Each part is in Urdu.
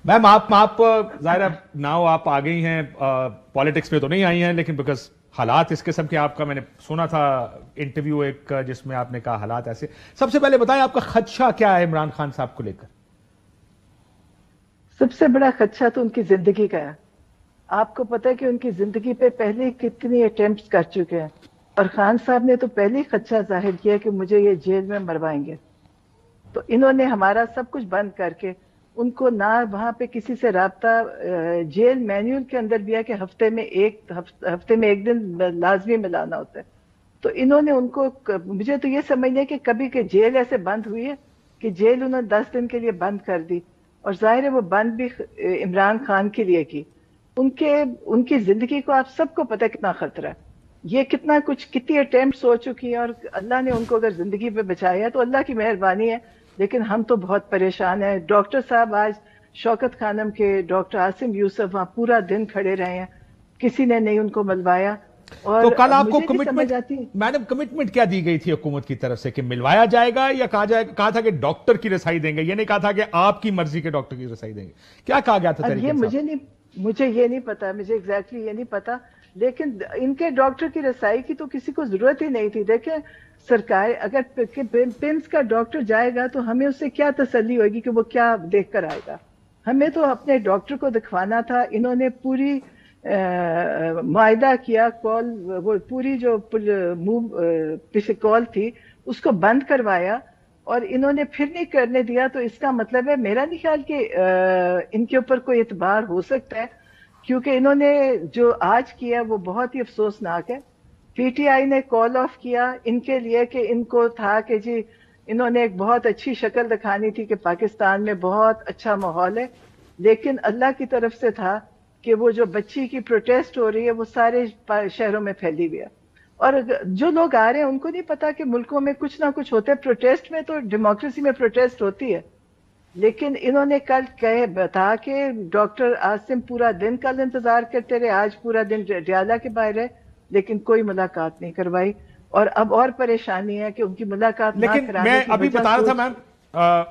میم آپ ظاہر ناؤ آپ آ گئی ہیں پالیٹکس پہ تو نہیں آئی ہیں لیکن بیکاز حالات اس قسم کے آپ کا میں نے سنا تھا انٹرویو ایک جس میں آپ نے کہا حالات ایسے. سب سے پہلے بتائیں آپ کا خدشہ کیا ہے عمران خان صاحب کو لے کر؟ سب سے بڑا خدشہ تو ان کی زندگی کا ہے. آپ کو پتا ہے کہ ان کی زندگی پہ پہلے کتنی اٹیمپٹس کر چکے ہیں اور خان صاحب نے تو پہلے خدشہ ظاہر کیا کہ مجھے یہ جیل میں مروائیں گے. تو انہوں نے ہمارا سب کچھ بند کر کے ان کو نہ وہاں پہ کسی سے رابطہ، جیل مینیول کے اندر بھی ہے کہ ہفتے میں ایک دن لازمی ملانا ہوتا ہے. تو انہوں نے ان کو، مجھے تو یہ سمجھنا ہے کہ کبھی کہ جیل ایسے بند ہوئی ہے کہ جیل انہوں نے 10 دن کے لیے بند کر دی اور ظاہر ہے وہ بند بھی عمران خان کے لیے کی. ان کی زندگی کو آپ سب کو پتہ ہے کتنا خطرہ ہے. یہ کتنی اٹیمپٹس ہو چکی ہیں اور اللہ نے ان کو اگر زندگی پہ بچایا ہے تو اللہ کی مہربانی ہے. لیکن ہم تو بہت پریشان ہیں. ڈاکٹر صاحب آج شوکت خانم کے ڈاکٹر عاصم یوسف وہاں پورا دن کھڑے رہے ہیں، کسی نے نہیں ان کو ملوایا. تو کل آپ کو کمٹمنٹ کیا دی گئی تھی حکومت کی طرف سے کہ ملوایا جائے گا یا کہا تھا کہ ڈاکٹر کی رسائی دیں گے؟ یہ نہیں کہا تھا کہ آپ کی مرضی کے ڈاکٹر کی رسائی دیں گے؟ کیا کہا گیا تھا؟ مجھے یہ نہیں پتا، مجھے ایگزیکٹلی یہ نہیں پتا. لیکن ان کے ڈاکٹر کی رسائی کی تو کسی کو ضرورت ہی نہیں تھی. دیکھیں سرکار اگر پمس کا ڈاکٹر جائے گا تو ہمیں اس سے کیا تسلی ہوگی کہ وہ کیا دیکھ کر آئے گا؟ ہمیں تو اپنے ڈاکٹر کو دکھوانا تھا. انہوں نے پوری معاہدہ کیا، کال وہ پوری جو پیچھے کال تھی اس کو بند کروایا اور انہوں نے پھر نہیں کرنے دیا. تو اس کا مطلب ہے میرا نہیں خیال کہ ان کے اوپر کوئی اعتبار ہو سکتا ہے، کیونکہ انہوں نے جو آج کیا وہ بہت ہی افسوسناک ہے. پی ٹی آئی نے کال آف کیا ان کے لیے کہ ان کو تھا کہ جی انہوں نے ایک بہت اچھی شکل دکھانی تھی کہ پاکستان میں بہت اچھا ماحول ہے، لیکن اللہ کی طرف سے تھا کہ وہ جو بچی کی پروٹیسٹ ہو رہی ہے وہ سارے شہروں میں پھیلی ہوئی ہے. اور جو لوگ آ رہے ہیں ان کو نہیں پتا کہ ملکوں میں کچھ نہ کچھ ہوتا ہے. پروٹیسٹ میں تو ڈیموکریسی میں پروٹیسٹ ہوتی ہے، لیکن انہوں نے کل بتا کہ ڈاکٹر عاصم پورا دن کل انتظار کرتے رہے، آج پورا دن ڈیالہ کے باہر ہے لیکن کوئی ملاقات نہیں کروائی. اور اب اور پریشانی ہے کہ ان کی ملاقات نہ لیکن کرانے میں کی ابھی وجہ بتا رہا تھا میم،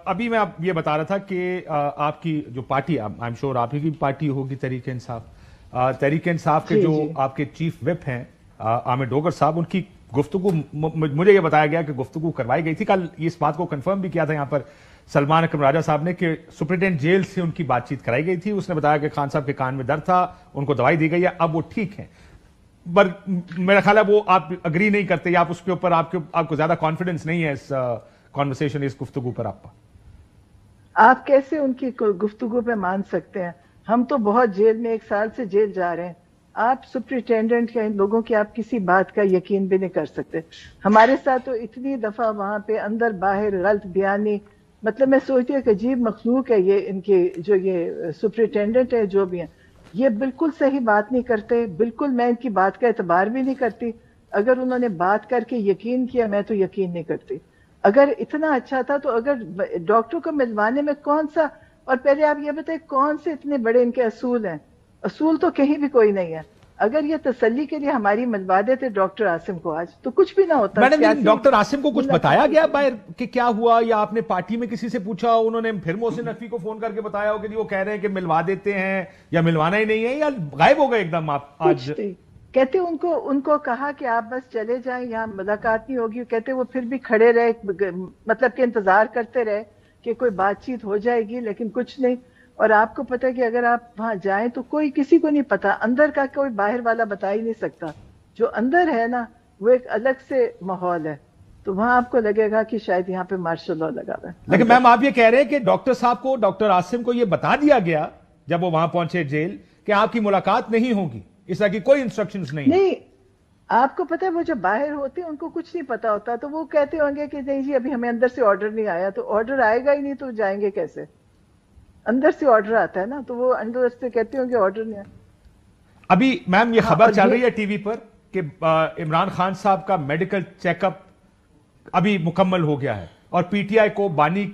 ابھی میں یہ بتا رہا تھا کہ آپ کی جو پارٹی، آئی ایم شور آپ کی پارٹی ہوگی تحریک انصاف، تحریک انصاف کے جو آپ کے چیف وپ ہیں عامر ڈوگر صاحب، ان کی گفتگو مجھے یہ بتایا گیا کہ گفتگو کروائی گئی تھی. کل اس بات کو کنفرم بھی کیا تھا یہاں پر سلمان اکرم راجہ صاحب نے کہ سپرنٹینڈنٹ جیل سے ان کی بات چیت کرائی گئی تھی. اس نے بتایا کہ خان صاحب کے کان میں درد تھا، ان کو دوائی دی گئی ہے، اب وہ ٹھیک ہیں. میرا خیال ہے وہ آپ اگری نہیں کرتے یا آپ اس کے اوپر آپ کو زیادہ کانفیڈنس نہیں ہے اس کانورسیشن، اس گفتگو پر. آپ کیسے ان کی گفتگو پہ مان سکتے ہیں؟ ہم تو بہت جیل میں 1 سال سے جیل جا رہے ہیں. آپ سپرنٹینڈنٹ یا ان لوگوں کی آپ کسی بات کا یقین بھی نہیں کر سکتے. ہمارے ساتھ تو اتنی دفعہ وہاں پہ اندر باہر غلط بیانی، مطلب میں سوچتی ہوں کہ عجیب مخلوق ہے یہ ان کے جو یہ سپرنٹینڈنٹ ہے جو بھی ہیں، یہ بالکل صحیح بات نہیں کرتے. بالکل میں ان کی بات کا اعتبار بھی نہیں کرتی. اگر انہوں نے بات کر کے یقین کیا میں تو یقین نہیں کرتی. اگر اتنا اچھا تھا تو اگر ڈاکٹر کو ملوانے میں کون سا، اور پہلے آپ یہ بتائیں کون سے اتنے بڑے ان کے اصول ہیں؟ اصول تو کہیں بھی کوئی نہیں ہے. اگر یہ تسلی کے لیے ہماری ملوا دیتے ڈاکٹر عاصم کو آج تو کچھ بھی نہ ہوتا. میڈم ڈاکٹر عاصم کو کچھ بتایا گیا باہر کہ کیا ہوا، یا آپ نے پارٹی میں کسی سے پوچھا، انہوں نے پھر محسن نقوی کو فون کر کے بتایا ہو کہ وہ کہہ رہے ہیں کہ ملوا دیتے ہیں یا ملوانا ہی نہیں ہے، یا غائب ہو گئے ایک دم آپ آج؟ کہتے ان کو کہا کہ آپ بس چلے جائیں، یہاں ملاقات نہیں ہوگی. کہتے وہ پھر بھی کھڑے رہے، مطلب کہ انتظار کرتے رہے کہ کوئی بات چیت ہو جائے گی، لیکن کچھ نہیں. اور آپ کو پتہ ہے کہ اگر آپ وہاں جائیں تو کوئی کسی کو نہیں پتا، اندر کا کوئی باہر والا بتا ہی نہیں سکتا. جو اندر ہے نا وہ ایک الگ سے ماحول ہے. تو وہاں آپ کو لگے گا کہ شاید یہاں پہ مارشل لا لگا ہوا ہے. لیکن میم آپ یہ کہہ رہے ہیں کہ ڈاکٹر صاحب کو، ڈاکٹر عاصم کو یہ بتا دیا گیا جب وہ وہاں پہنچے جیل کہ آپ کی ملاقات نہیں ہوگی، اس طرح کی کوئی انسٹرکشنز نہیں؟ آپ کو پتہ ہے وہ جو باہر ہوتے ہیں ان کو کچھ نہیں پتا ہوتا، تو وہ کہتے ہوں گے کہ نہیں جی ابھی ہمیں اندر سے آرڈر نہیں آیا. تو آرڈر آئے گا ہی نہیں تو جائیں گے کیسے؟ اندر سے آرڈر آتا ہے نا، تو وہ اندر سے کہتے ہوں گے آرڈر نہیں آیا. ابھی میم یہ خبر چل رہی ہے ٹی وی پر کہ عمران خان صاحب کا میڈیکل چیک اپ ابھی مکمل ہو گیا ہے اور پی ٹی آئی کو بانی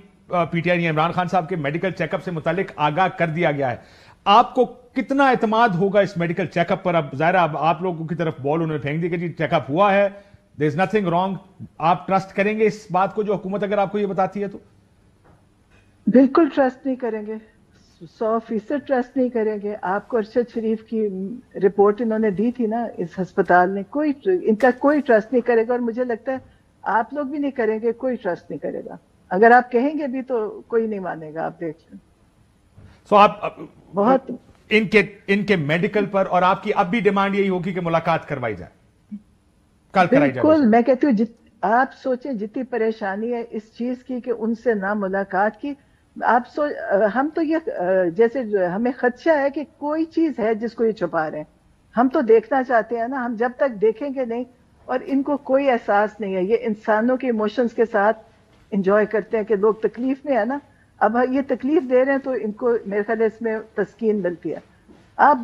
P T I Imran Khan صاحب کے میڈیکل چیک اپ سے متعلق آگاہ کر دیا گیا ہے. آپ کو کتنا اعتماد ہوگا اس میڈیکل چیک اپ پر؟ اب ظاہر اب آپ لوگوں کی طرف بال انہوں نے پھینک دی کہ جی چیک اپ ہوا ہے، دیر از نتھنگ رانگ. آپ ٹرسٹ کریں گے اس بات کو جو حکومت اگر آپ کو یہ بتاتی ہے تو؟ بالکل ٹرسٹ نہیں کریں گے. 100% ٹرسٹ نہیں کریں گے. آپ کو ارشد شریف کی رپورٹ انہوں نے دی تھی نا اس ہسپتال نے, ان کا کوئی ٹرسٹ نہیں کرے گا, اور مجھے لگتا ہے آپ لوگ بھی نہیں کریں گے, کوئی ٹرسٹ نہیں کرے گا. اگر آپ کہیں گے بھی تو کوئی نہیں مانے گا, آپ دیکھ لیں. سو آپ بہت ان کے میڈیکل پر, اور آپ کی اب بھی ڈیمانڈ یہی ہوگی کہ ملاقات کروائی جائے, کل کرائی جائے. بالکل, میں کہتی ہوں آپ سوچیں جتنی پریشانی ہے اس چیز کی کہ ان سے نہ ملاقات کی. آپ ہم تو یہ جیسے ہمیں خدشہ ہے کہ کوئی چیز ہے جس کو یہ چھپا رہے ہیں. ہم تو دیکھنا چاہتے ہیں نا, ہم جب تک دیکھیں گے نہیں, اور ان کو کوئی احساس نہیں ہے, یہ انسانوں کے ایموشنز کے ساتھ انجوائے کرتے ہیں کہ لوگ تکلیف میں ہے نا, اب یہ تکلیف دے رہے ہیں تو ان کو میرے خیال ہے اس میں تسکین ملتی ہے. آپ